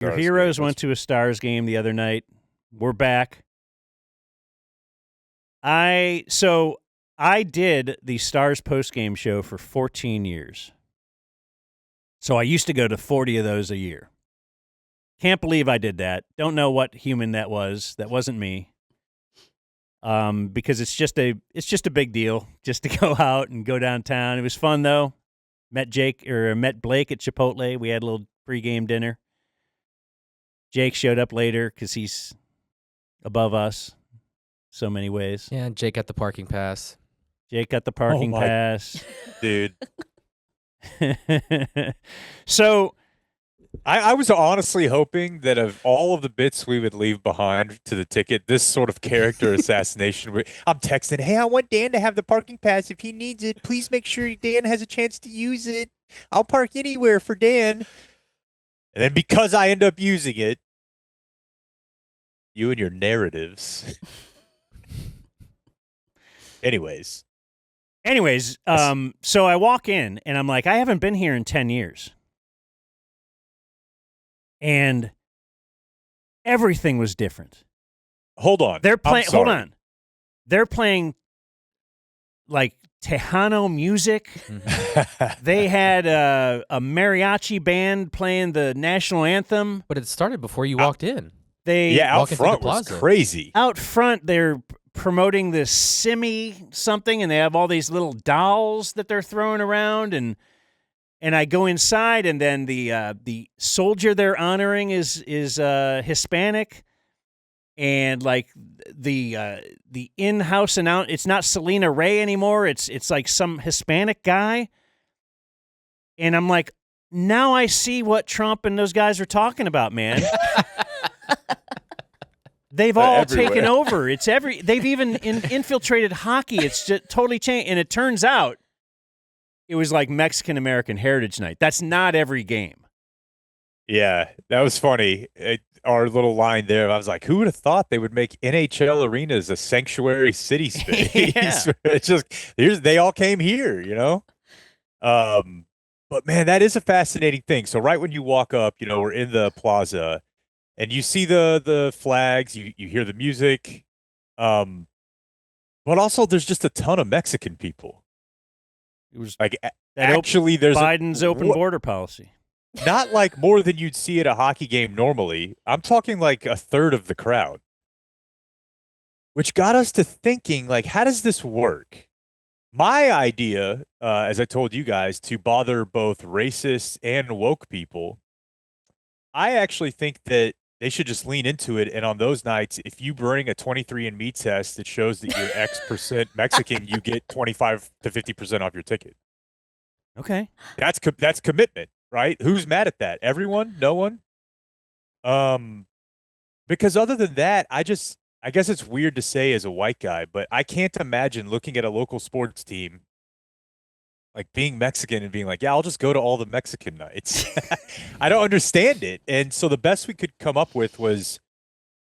Your Stars heroes game. went to a Stars game the other night. We're back. I did the Stars postgame show for 14 years. So I used to go to 40 of those a year. Can't believe I did that. Don't know what human that was. That wasn't me. Because it's just a big deal just to go out and go downtown. It was fun though. Met Blake at Chipotle. We had a little pregame dinner. Jake showed up later because he's above us so many ways. Yeah, Jake got the parking pass. Jake got the parking pass. Dude. So I was honestly hoping that of all of the bits we would leave behind to the ticket, this sort of character assassination. I'm texting, hey, I want Dan to have the parking pass if he needs it. Please make sure Dan has a chance to use it. I'll park anywhere for Dan. And then because I end up using it, you and your narratives. Anyways, so I walk in and I'm like, I haven't been here in 10 years. And everything was different. Hold on. Hold on. They're playing like Tejano music. They had a mariachi band playing the national anthem. But it started before you walked in. Out front was crazy. Out front, they're promoting this Simi something, and they have all these little dolls that they're throwing around, and I go inside, and then the soldier they're honoring is Hispanic, and like the in-house it's not Selena Ray anymore. It's like some Hispanic guy, and I'm like, now I see what Trump and those guys are talking about, man. They've all taken over. They've even infiltrated hockey. It's just totally changed. And it turns out it was like Mexican American Heritage Night. That's not every game. Yeah, that was funny. Our little line there, I was like, who would have thought they would make NHL arenas a sanctuary city space? Yeah. It's just, they all came here, you know? But man, that is a fascinating thing. So right when you walk up, we're in the plaza, and you see the flags, you hear the music, but also there's just a ton of Mexican people. It was like actually there's Biden's open border policy. Not like more than you'd see at a hockey game normally. I'm talking like a third of the crowd, which got us to thinking, like, how does this work? My idea, as I told you guys, to bother both racists and woke people, I actually think that they should just lean into it. And on those nights, if you bring a 23andMe test that shows that you're X% Mexican, you get 25 to 50% off your ticket. Okay. That's commitment, right? Who's mad at that? Everyone? No one? Because other than that, I guess it's weird to say as a white guy, but I can't imagine looking at a local sports team, like being Mexican and being like, yeah, I'll just go to all the Mexican nights. I don't understand it. And so the best we could come up with was,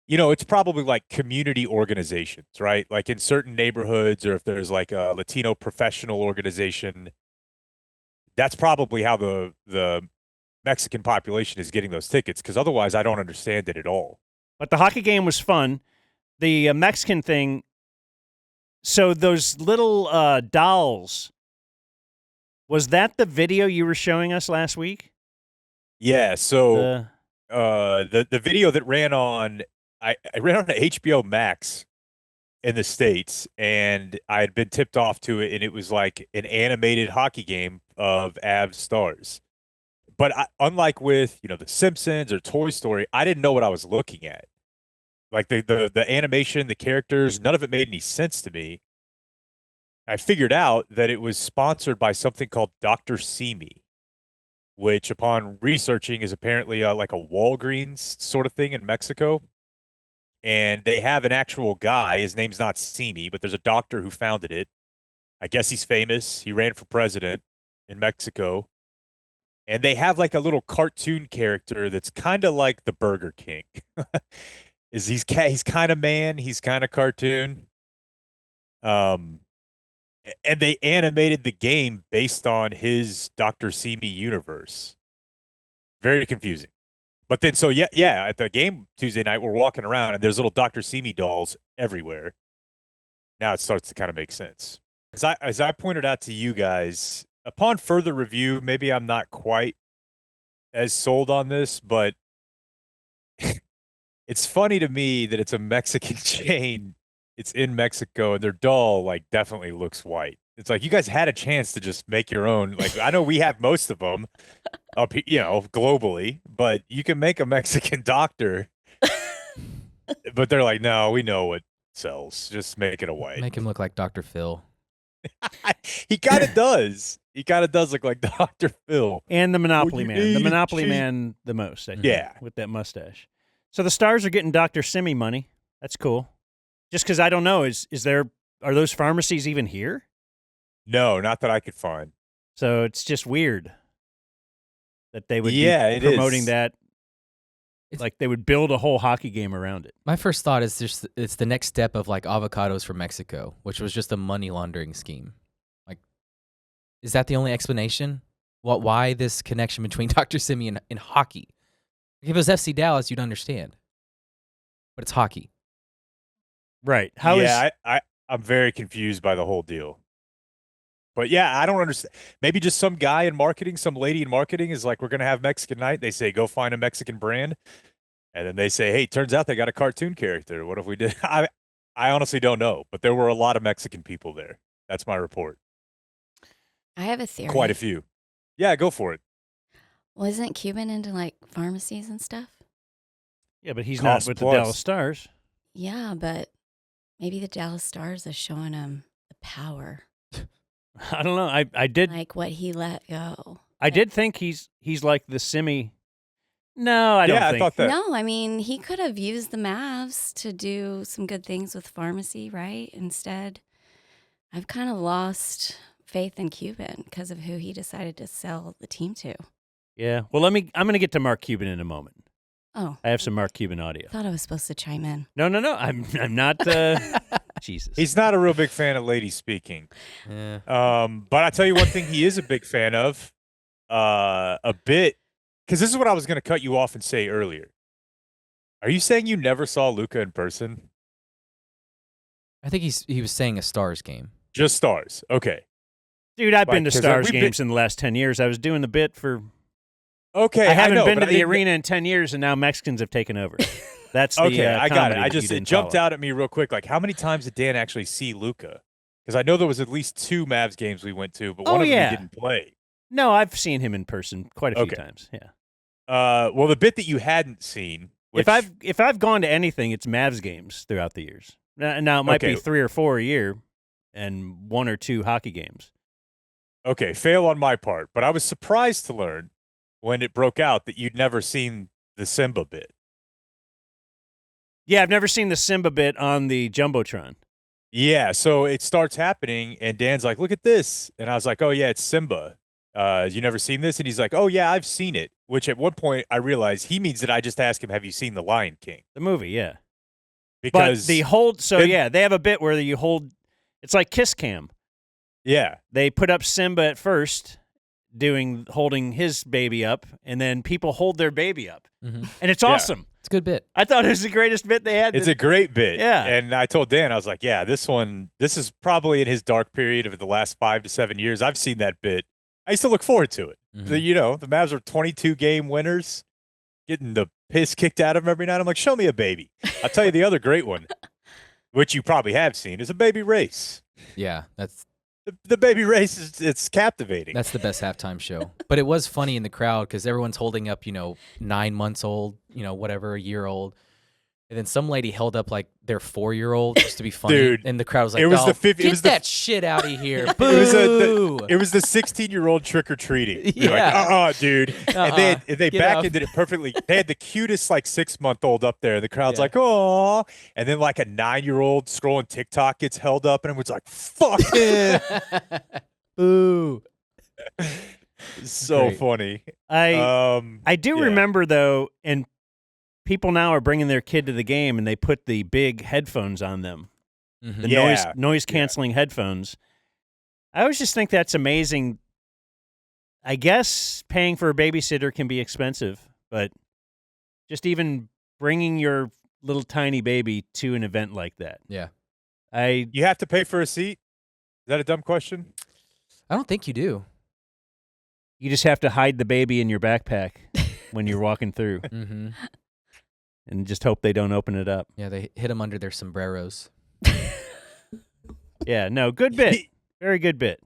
it's probably like community organizations, right? Like in certain neighborhoods, or if there's like a Latino professional organization, that's probably how the Mexican population is getting those tickets, because otherwise I don't understand it at all. But the hockey game was fun. The Mexican thing, so those little dolls, was that the video you were showing us last week? Yeah, so the video that ran on, I ran on HBO Max in the States, and I had been tipped off to it, and it was like an animated hockey game of Avs Stars. But unlike with, The Simpsons or Toy Story, I didn't know what I was looking at. Like the animation, the characters, none of it made any sense to me. I figured out that it was sponsored by something called Dr. Simi, which upon researching is apparently like a Walgreens sort of thing in Mexico. And they have an actual guy. His name's not Simi, but there's a doctor who founded it. I guess he's famous. He ran for president in Mexico. And they have like a little cartoon character that's kind of like the Burger King. He's kind of man, he's kind of cartoon. And they animated the game based on his Dr. Simi universe. Very confusing. But then, so yeah, at the game Tuesday night, we're walking around and there's little Dr. Simi dolls everywhere. Now it starts to kind of make sense. As I pointed out to you guys, upon further review, maybe I'm not quite as sold on this, but it's funny to me that it's a Mexican chain. It's in Mexico and their doll like definitely looks white. It's like you guys had a chance to just make your own. Like I know we have most of them up, globally, but you can make a Mexican doctor. But they're like, no, we know what sells. Just make it a white. Make him look like Dr. Phil. He kind of does. He kind of does look like Dr. Phil. And the Monopoly you Man. The need Monopoly cheap- Man the most, I think, Yeah. with that mustache. So the Stars are getting Dr. Simi money. That's cool. Just because I don't know, are those pharmacies even here? No, not that I could find. So it's just weird that they would Yeah, be it promoting is. that. Like they would build a whole hockey game around it. My first thought is just it's the next step of like avocados from Mexico, which was just a money laundering scheme. Like, is that the only explanation? Why this connection between Dr. Simi and hockey? If it was FC Dallas, you'd understand. But it's hockey. Right. I'm very confused by the whole deal. But yeah, I don't understand. Maybe just some guy in marketing, some lady in marketing is like, we're going to have Mexican night. They say, go find a Mexican brand. And then they say, hey, turns out they got a cartoon character. What if we did? I honestly don't know. But there were a lot of Mexican people there. That's my report. I have a theory. Quite a few. Yeah, go for it. Wasn't Cuban into like pharmacies and stuff? Yeah, but he's Cost not with plus. the Dallas Stars. Yeah, but maybe the Dallas Stars is showing him the power, I don't know. I did like what he let go. I did think he's like the Simi. No, I don't think. I thought that. No, I mean, he could have used the Mavs to do some good things with pharmacy, right? Instead, I've kind of lost faith in Cuban because of who he decided to sell the team to. Yeah. Well, I'm going to get to Mark Cuban in a moment. Oh, I have some Mark Cuban audio. I thought I was supposed to chime in. No. I'm not. Jesus. He's not a real big fan of ladies speaking. Yeah. But I tell you one thing he is a big fan of, a bit, because this is what I was going to cut you off and say earlier. Are you saying you never saw Luka in person? I think he was saying a Stars game. Just Stars. Okay. Dude, I've been to 'cause, Stars we've been- games in the last 10 years. I was doing the bit for. Okay. I haven't know, been but to I the didn't- arena in 10 years, and now Mexicans have taken over. That's the Okay, I got it. comedy I that you just it didn't jumped follow. out at me real quick. Like, how many times did Dan actually see Luka? Because I know there was at least 2 Mavs games we went to, but one Oh, of them yeah. he didn't play. No, I've seen him in person quite a few Okay. times. Yeah. Well, the bit that you hadn't seen, which If I've gone to anything, it's Mavs games throughout the years. Now it might be Okay. 3 or 4 a year, and 1 or 2 hockey games. okay, fail on my part, but I was surprised to learn when it broke out that you'd never seen the Simba bit. Yeah, I've never seen the Simba bit on the Jumbotron. Yeah, so it starts happening, and Dan's like, "Look at this," and I was like, "Oh yeah, it's Simba. You never seen this?" And he's like, "Oh yeah, I've seen it." Which at one point I realized he means that I just asked him, "Have you seen The Lion King?" The movie, yeah. Because But the hold, so then- yeah, they have a bit where you hold, it's like Kiss Cam. yeah, They put up Simba at first, holding his baby up, and then people hold their baby up. Mm-hmm. And it's Yeah. awesome. It's a good bit. I thought it was the greatest bit they had. it's a great bit. Yeah. and I told Dan, I was like, "Yeah, this is probably in his dark period of the last 5 to 7 years. I've seen that bit. I used to look forward to it. Mhm. The Mavs are 22 game winners, getting the piss kicked out of them every night. I'm like, show me a baby. I'll tell you the other great one, which you probably have seen, is a baby race. Yeah, that's The baby race it's captivating. That's the best halftime show. But it was funny in the crowd because everyone's holding up, 9 months old, whatever, a year old. And then some lady held up like their 4-year-old just to be funny. Dude, and the crowd was like, it was "Oh, the fifth- it get was the- that shit out of here. It was Boo. it was the 16-year-old trick or treating. Yeah. Like, dude. And they Get back up. ended it perfectly. They had the cutest like 6-month-old up there. The crowd's Yeah. like, oh, and then like a 9-year-old scrolling TikTok gets held up, and everyone's like, fuck him. Boo. So Great. funny. I do yeah. remember though, and people now are bringing their kid to the game, and they put the big headphones on them, Mhm. the Yeah. noise canceling headphones. I always just think that's amazing. I guess paying for a babysitter can be expensive, but Just even bringing your little tiny baby to an event like that. Yeah. You have to pay for a seat? Is that a dumb question? I don't think you do. You just have to hide the baby in your backpack when you're walking through Mm-hmm. and just hope they don't open it up. Yeah, they hit them under their sombreros. Yeah, no, good bit. Very good bit.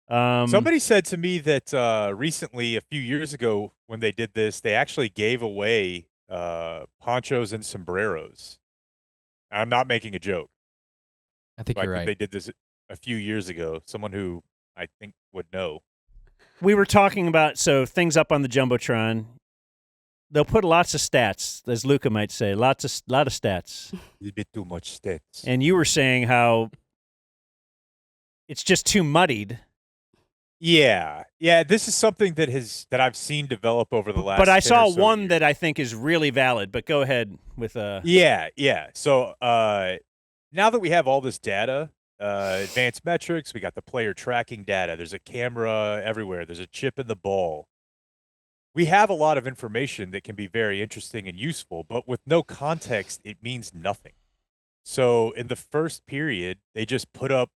Somebody said to me that recently, a few years ago, when they did this, they actually gave away ponchos and sombreros. I'm not making a joke. I think Like, you're right. they did this a few years ago. Someone who I think would know. We were talking about, so things up on the Jumbotron. They'll put lots of stats, as Luca might say, lot of stats. A bit too much stats. And you were saying how it's just too muddied. Yeah. This is something that I've seen develop over the last. But I 10 saw or so one years. that I think is really valid. But go ahead with Yeah. So now that we have all this data, advanced metrics, we got the player tracking data. There's a camera everywhere. There's a chip in the ball. We have a lot of information that can be very interesting and useful, but with no context, it means nothing. So in the first period, they just put up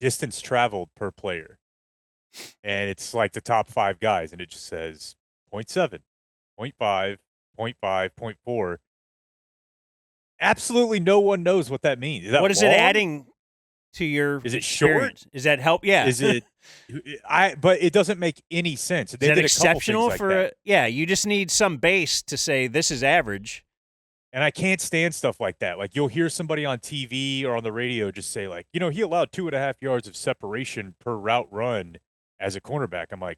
distance traveled per player. And it's like the top 5 guys, and it just says 0.7, 0.5, 0.5, 0.4. Absolutely no one knows what that means. Is that what is long? it adding to your Is it short? experience? Is that help? Yeah. Is it but it doesn't make any sense. They is that did a couple exceptional things like for that. yeah, you just need some base to say this is average. And I can't stand stuff like that. Like, you'll hear somebody on TV or on the radio just say, like, he allowed 2.5 yards of separation per route run as a cornerback. I'm like,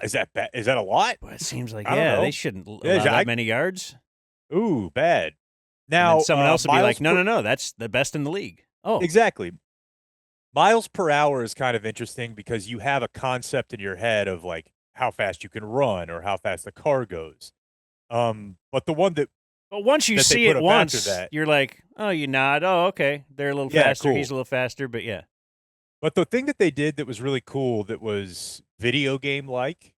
is that bad? Is that a lot? But it seems like I don't know. they shouldn't allow Yeah, that many yards. Ooh, bad. And Now then someone else will be miles like, no, that's the best in the league. Oh, Exactly. Miles per hour is kind of interesting because you have a concept in your head of, like, how fast you can run or how fast the car goes. But the one that but once you that they see put it up after once, that- you're like, oh, you nod. Oh, okay, they're a little Yeah, faster. cool. He's a little faster, but yeah. But the thing that they did that was really cool, that was video game like,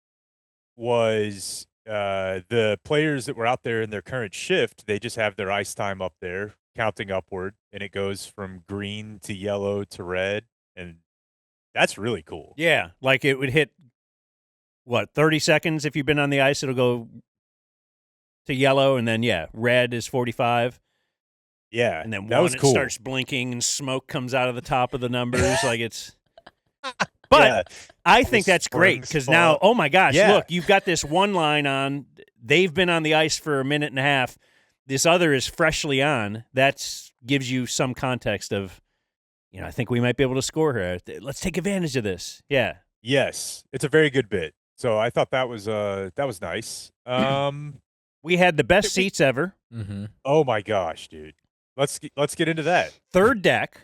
was the players that were out there in their current shift. They just have their ice time up there, counting upward, and it goes from green to yellow to red, and that's really cool. Yeah, like it would hit, 30 seconds if you've been on the ice, it'll go to yellow, and then, red is 45. Yeah, And then that was it cool. starts blinking and smoke comes out of the top of the numbers. Like it's – but Yeah. I think that's great springs because fall now, out. oh, my gosh, Yeah. look, you've got this one line on. They've been on the ice for a minute and a half. This other is freshly on. That gives you some context of, I think we might be able to score here. Let's take advantage of this. Yeah. Yes, it's a very good bit. So I thought that was nice. We had the best seats ever. Mm-hmm. Oh my gosh, dude. Let's get into that. Third deck.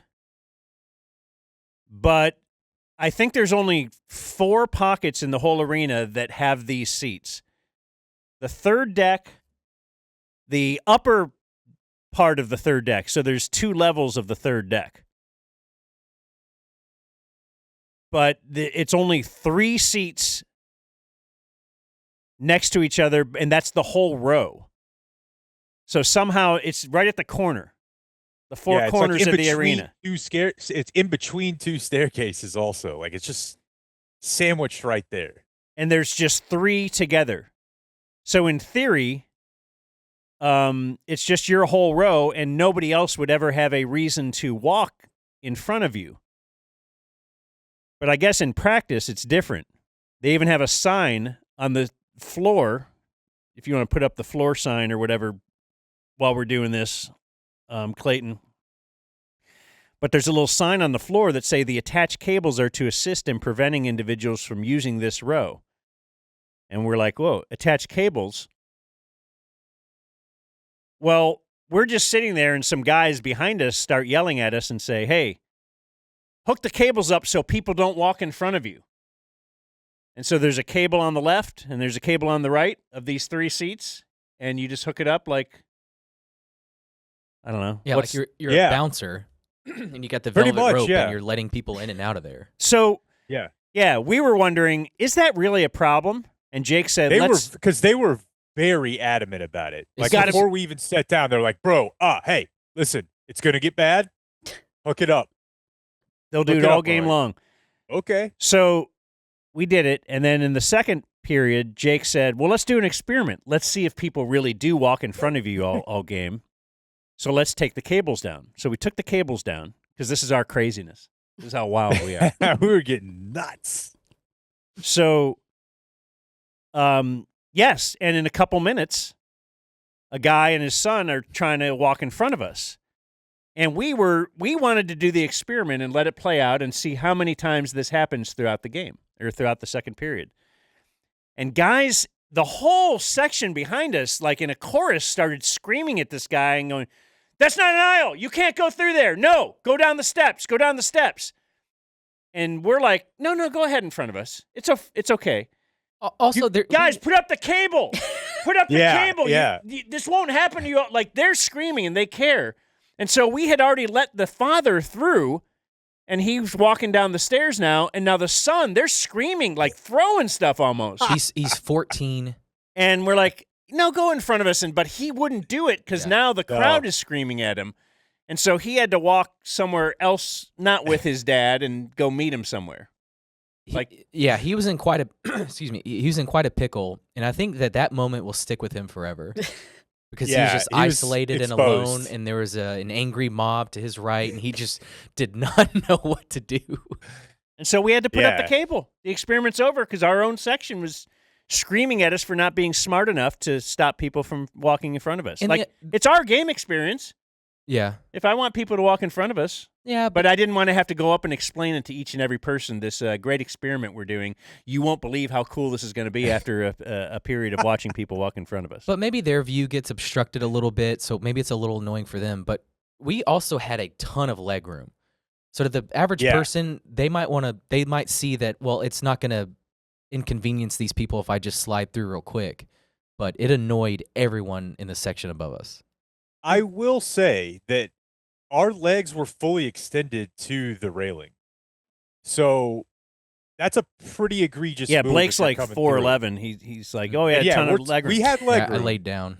But I think there's only 4 pockets in the whole arena that have these seats. The third deck, the upper part of the third deck. So there's 2 levels of the third deck. But it's only 3 seats next to each other, and that's the whole row. So somehow it's right at the corner. The 4 corners of the arena. It's in between 2 staircases also. Like, it's just sandwiched right there. And there's just 3 together. So in theory, it's just your whole row, and nobody else would ever have a reason to walk in front of you. But I guess in practice, it's different. They even have a sign on the floor, if you want to put up the floor sign or whatever while we're doing this, Clayton. But there's a little sign on the floor that say the attached cables are to assist in preventing individuals from using this row. And we're like, whoa, attached cables? Well, we're just sitting there and some guys behind us start yelling at us and say, hey, hook the cables up so people don't walk in front of you. And so there's a cable on the left and there's a cable on the right of these 3 seats, and you just hook it up like, I don't know. Yeah, like you're a bouncer, and you got the Pretty velvet much, rope, yeah. and you're letting people in and out of there. So, Yeah. yeah, we were wondering, is that really a problem? And Jake said, They were very adamant about it. It's Like before we even sat down, they're like, "Bro, hey, listen, it's gonna get bad. Hook it up." They'll do Hook it all up, game Mike. long. Okay. So we did it, and then in the second period, Jake said, well, let's do an experiment. Let's see if people really do walk in front of you all game. So let's take the cables down. So we took the cables down because this is our craziness. This is how wild we are. We were getting nuts. So, yes, and in a couple minutes, a guy and his son are trying to walk in front of us. And we wanted to do the experiment and let it play out and see how many times this happens throughout the game or throughout the second period. And guys, the whole section behind us, like in a chorus, started screaming at this guy and going, "That's not an aisle. You can't go through there. No, go down the steps. Go down the steps." And we're like, no, go ahead in front of us. It's okay. Also, guys, put up the cable. Put up the cable. Yeah. This won't happen to you. Like, they're screaming and they care. And so we had already let the father through, and he's walking down the stairs now. And now the son, they're screaming, like throwing stuff almost. He's 14. And we're like, no, go in front of us. But he wouldn't do it because now the crowd is screaming at him. And so he had to walk somewhere else, not with his dad, and go meet him somewhere. He was in quite a he was in quite a pickle, and I think that moment will stick with him forever. Because he was just isolated and alone, and there was an angry mob to his right, and he just did not know what to do. And so we had to put up the cable. The experiment's over because our own section was screaming at us for not being smart enough to stop people from walking in front of us. And it's our game experience. Yeah. If I want people to walk in front of us. Yeah. But I didn't want to have to go up and explain it to each and every person, this great experiment we're doing. You won't believe how cool this is going to be after a period of watching people walk in front of us. But maybe their view gets obstructed a little bit, so maybe it's a little annoying for them. But we also had a ton of leg room. So to the average person, they might see that, well, it's not going to inconvenience these people if I just slide through real quick. But it annoyed everyone in the section above us. I will say that our legs were fully extended to the railing. So that's a pretty egregious move. Yeah, Blake's like 4'11". He's like, oh, yeah, a ton of leg room. We had leg room. I laid down.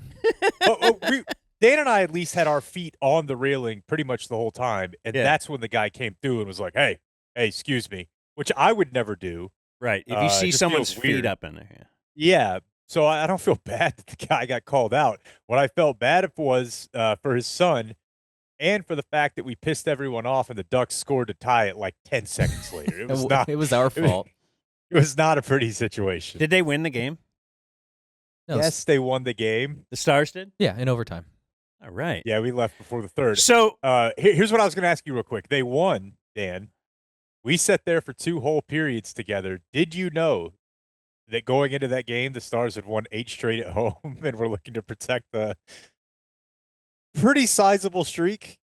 Dan and I at least had our feet on the railing pretty much the whole time. And that's when the guy came through and was like, hey, excuse me, which I would never do. Right. If you see someone's feet up in there. Yeah. So I don't feel bad that the guy got called out. What I felt bad was for his son and for the fact that we pissed everyone off and the Ducks scored to tie it like 10 seconds later. It was not. It was our fault. It was not a pretty situation. Did they win the game? No, yes, they won the game. The Stars did? Yeah, in overtime. All right. Yeah, we left before the third. So here's what I was going to ask you real quick. They won, Dan. We sat there for 2 whole periods together. Did you know that going into that game, the Stars had won 8 straight at home and were looking to protect the pretty sizable streak?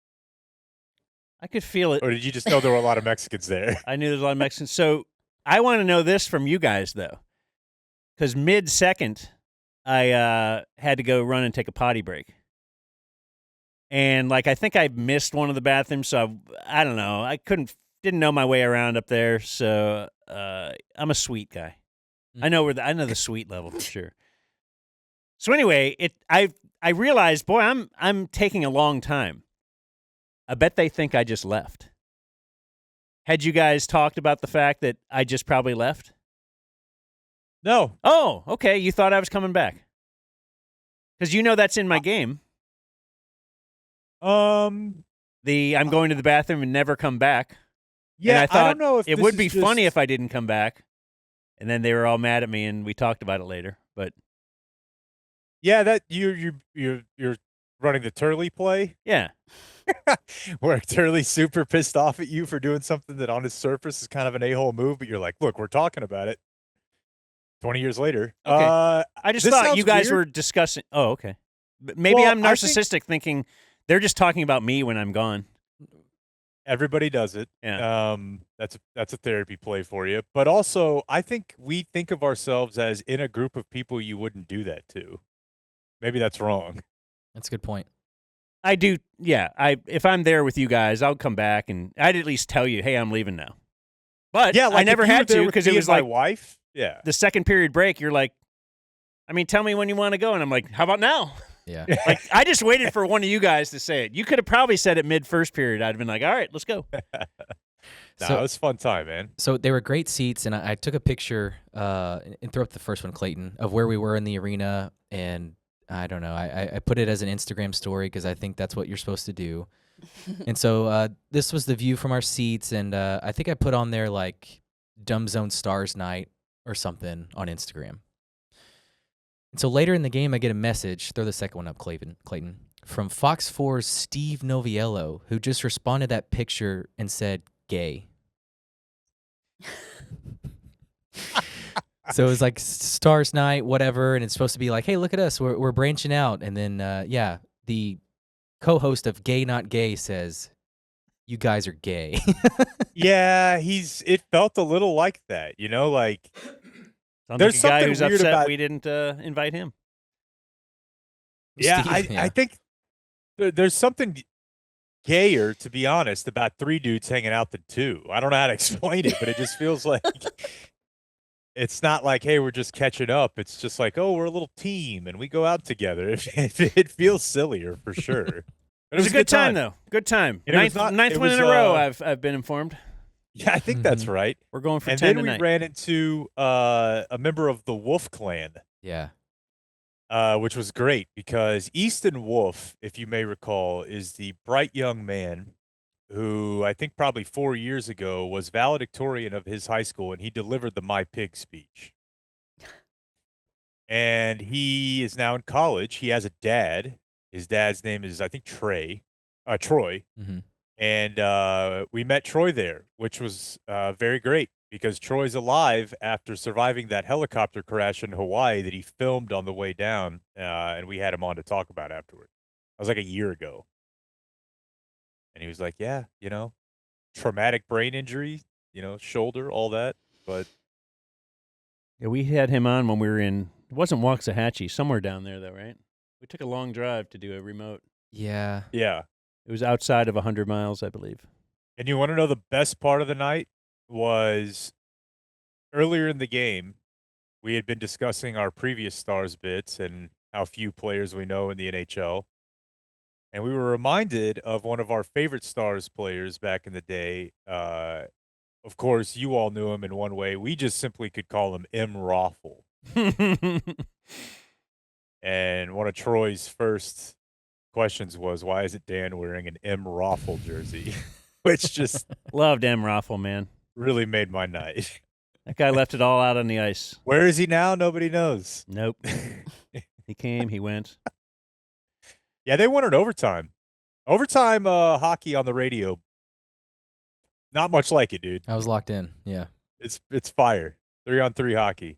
I could feel it. Or did you just know there were a lot of Mexicans there? I knew there was a lot of Mexicans. So I want to know this from you guys, though, because mid-second, I had to go run and take a potty break. And, I think I missed one of the bathrooms, so I don't know. I didn't know my way around up there, so I'm a sweet guy. I know the sweet level for sure. So anyway, I realized, boy, I'm taking a long time. I bet they think I just left. Had you guys talked about the fact that I just probably left? No. Oh, okay. You thought I was coming back. Because that's in my game. I'm going to the bathroom and never come back. Yeah, and I thought don't know if it would be funny if I didn't come back. And then they were all mad at me, and we talked about it later. But yeah, that you're running the Turley play. Yeah, where Turley's super pissed off at you for doing something that on his surface is kind of an a-hole move, but you're like, look, we're talking about it. 20 years later. Okay. I just thought you guys were discussing. Oh, okay. Maybe I'm narcissistic, thinking they're just talking about me when I'm gone. Everybody does it. Yeah. That's a therapy play for you. But also, I think we think of ourselves as in a group of people you wouldn't do that to. Maybe that's wrong. That's a good point. I do. Yeah. If I'm there with you guys, I'll come back and I'd at least tell you, hey, I'm leaving now. But yeah, I never had to because it was my wife. Yeah. The second period break, you're like, I mean, tell me when you want to go. And I'm like, how about now? Yeah. Like, I just waited for one of you guys to say it. You could have probably said it mid-first period. I'd have been like, all right, let's go. Nah, So- it was a fun time, man. So they were great seats, and I took a picture and throw up the first one, Clayton, of where we were in the arena, and I don't know, I put it as an Instagram story because I think that's what you're supposed to do. And so this was the view from our seats, and I think I put on there like Dumb Zone Stars Night or something on Instagram. And so later in the game, I get a message, throw the second one up, Clayton, from Fox 4's Steve Noviello, who just responded to that picture and said, gay. So it was like Stars Night, whatever, and it's supposed to be like, hey, look at us, we're branching out. And then, the co-host of Gay Not Gay says, you guys are gay. Yeah, it felt a little like that, like Sounds There's like a guy something who's weird upset about- we didn't invite him. yeah, Steve, I think there's something gayer, to be honest, about 3 dudes hanging out than 2. I don't know how to explain it, but it just feels like it's not like, hey, we're just catching up. It's just like, oh, we're a little team and we go out together. It feels sillier for sure. But It was a good time, though. Good time. And it was Ninth it win was, in a row, I've been informed. Yeah, I think that's right. We're going for And 10 then we tonight. ran into a member of the Wolf Clan. Yeah. Which was great because Easton Wolf, if you may recall, is the bright young man who I think probably 4 years ago was valedictorian of his high school, and he delivered the My Pig speech. And he is now in college. He has a dad. His dad's name is, I think, Troy. Mm-hmm. And we met Troy there, which was very great because Troy's alive after surviving that helicopter crash in Hawaii that he filmed on the way down, and we had him on to talk about afterward. That was like a year ago. And he was like, yeah, traumatic brain injury, shoulder, all that. But Yeah, we had him on when we were in, it wasn't Waxahachie, somewhere down there, though, right? We took a long drive to do a remote. Yeah. yeah. It was outside of 100 miles, I believe. And you want to know the best part of the night was earlier in the game, we had been discussing our previous Stars bits and how few players we know in the NHL. And we were reminded of one of our favorite Stars players back in the day. Of course, you all knew him in one way. We just simply could call him M. Raffle. And one of Troy's first questions was, why isn't Dan wearing an M. Raffle jersey? Which just Loved M. Raffle, man. really made my night. That guy left it all out on the ice. Where is he now? Nobody knows. Nope. He came, he went. Yeah, they won in overtime. Overtime hockey on the radio. Not much like it, dude. I was locked in. Yeah. It's fire. 3-on-3 hockey.